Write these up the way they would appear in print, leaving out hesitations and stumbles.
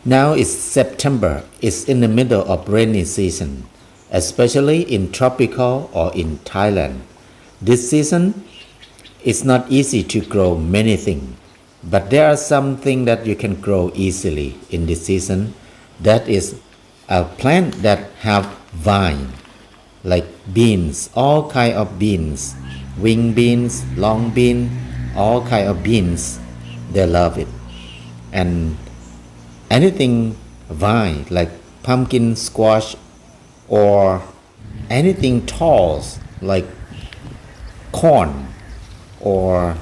Now it's September. It's in the middle of rainy season, especially in tropical or in Thailand. This season it's not easy to grow many things, but there are some things that you can grow easily in this season. That is a plant that have vine, like beans, all kind of beans, wing beans, long bean, all kind of beans. They love it, and anything vine like pumpkin, squash, or anything tall like corn or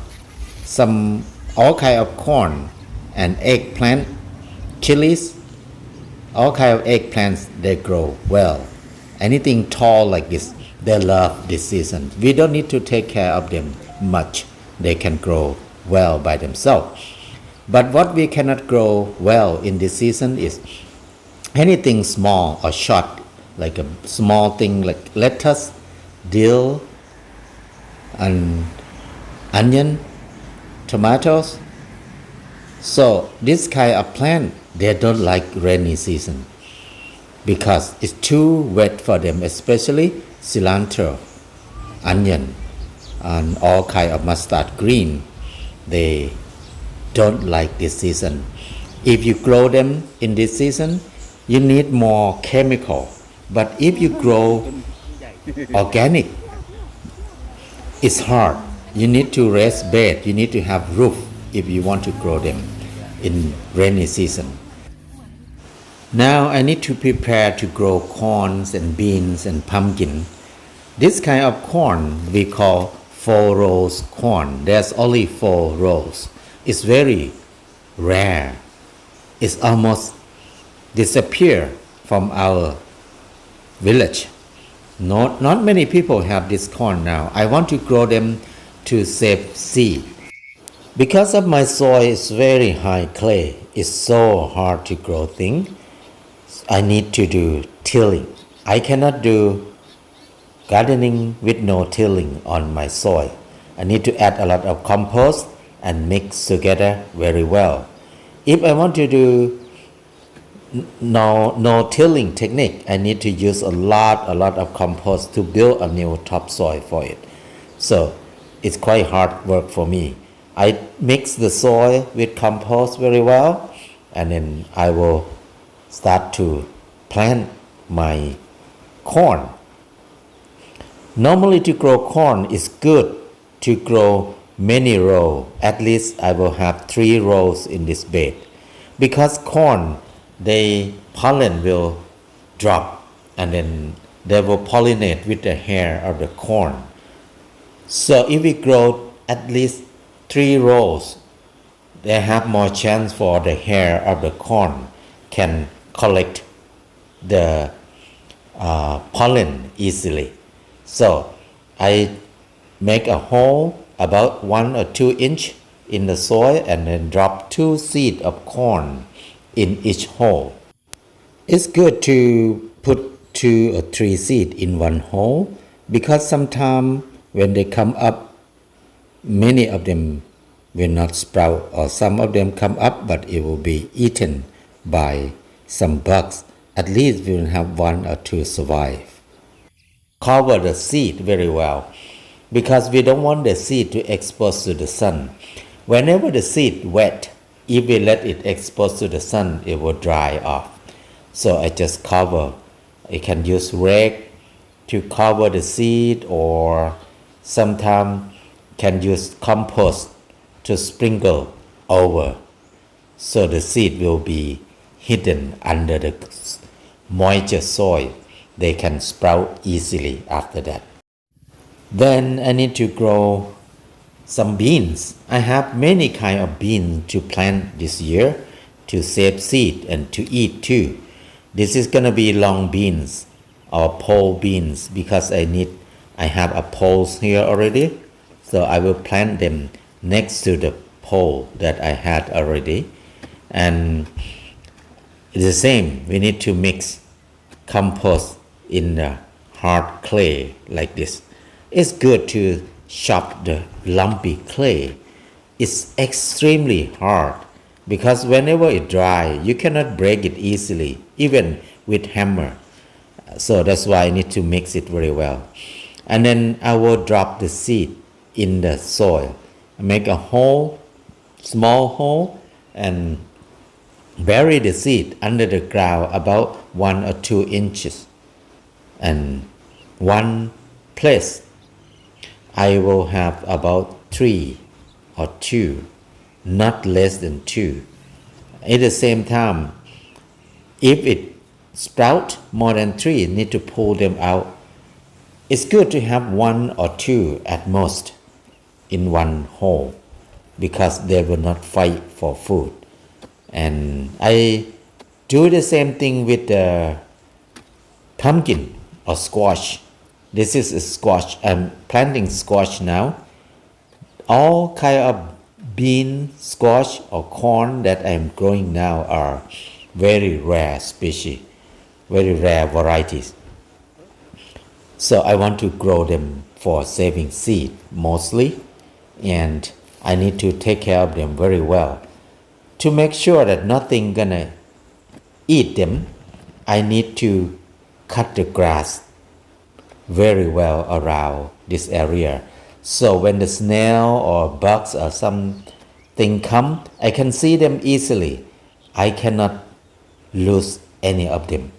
some all kind of corn and eggplant, chilies, all kind of eggplants they grow well. Anything tall like this, they love this season. We don't need to take care of them much. They can grow well by themselves. But what we cannot grow well in this season is anything small or short, like a small thing like lettuce, dill, and onion, tomatoes. So this kind of plant, they don't like rainy season because it's too wet for them, especially cilantro, onion, and all kind of mustard green. They don't like this season. If you grow them in this season, you need more chemical. But if you grow organic, it's hard. You need to raise bed. You need to have roof if you want to grow them in rainy season. Now I need to prepare to grow corns and beans and pumpkin. This kind of corn we call 4-rows corn. There's only 4 rows. It's very rare. It's almost disappear from our village. Not many people have this corn now. I want to grow them to save seed. Because of my soil is very high clay, it's so hard to grow things. I need to do tilling. I cannot do gardening with no tilling on my soil. I need to add a lot of compost and mix together very well. If I want to do no tilling technique, I need to use a lot of compost to build a new topsoil for it. So it's quite hard work for me. I mix the soil with compost very well, and then I will start to plant my corn. Normally to grow corn is good to grow many rows. At least I will have 3 rows in this bed. Because corn, the pollen will drop and then they will pollinate with the hair of the corn. So if we grow at least 3 rows, they have more chance for the hair of the corn can collect the pollen easily. So I make a hole about 1 or 2 inch in the soil and then drop 2 seeds of corn in each hole. It's good to put 2 or 3 seeds in one hole because sometimes when they come up, many of them will not sprout, or some of them come up but it will be eaten by some bugs. At least we will have 1 or 2 survive. Cover the seed very well because we don't want the seed to expose to the sun. Whenever the seed wet, if we let it expose to the sun, it will dry off. So I just cover. I can use rake to cover the seed, or sometimes can use compost to sprinkle over, so the seed will be hidden under the moisture soil. They can sprout easily after that. Then I need to grow some beans. I have many kind of beans to plant this year to save seed and to eat too. This is gonna be long beans or pole beans because I have a poles here already. So I will plant them next to the pole that I had already. And it's the same. We need to mix compost in the hard clay like this. It's good to chop the lumpy clay. It's extremely hard because whenever it dry, you cannot break it easily, even with hammer. So that's why I need to mix it very well. And then I will drop the seed in the soil, make a hole, small hole, and bury the seed under the ground about 1 or 2 inches. And one place I will have about 3 or 2, not less than 2. At the same time, if it sprout more than 3, need to pull them out. It's good to have 1 or 2 at most in one hole, because they will not fight for food. And I do the same thing with the pumpkin or squash. This is a squash. I'm planting squash now. All kind of bean, squash or corn that I'm growing now are very rare species, very rare varieties. So I want to grow them for saving seed mostly, and I need to take care of them very well. To make sure that nothing gonna eat them, I need to cut the grass very well around this area. So when the snail or bugs or something come, I can see them easily. I cannot lose any of them.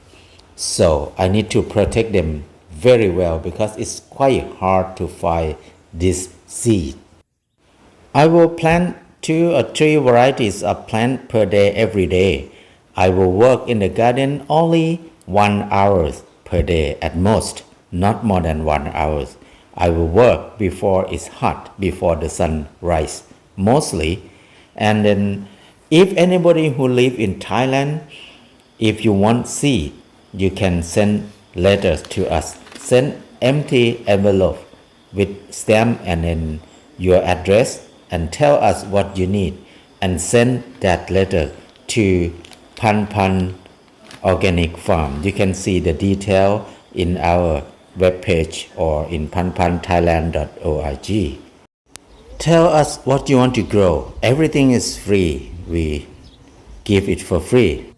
So I need to protect them very well, because it's quite hard to find this seed. I will plant 2 or 3 varieties of plant per day every day. I will work in the garden only 1 hour per day at most, not more than 1 hour. I will work before it's hot, before the sun rise mostly. And then if anybody who live in Thailand, if you want seed, you can send letters to us. Send empty envelope with stamp and then your address, and tell us what you need, and send that letter to Pan Pan Organic Farm. You can see the detail in our webpage or in panpanthailand.org. Tell us what you want to grow. Everything is free. We give it for free.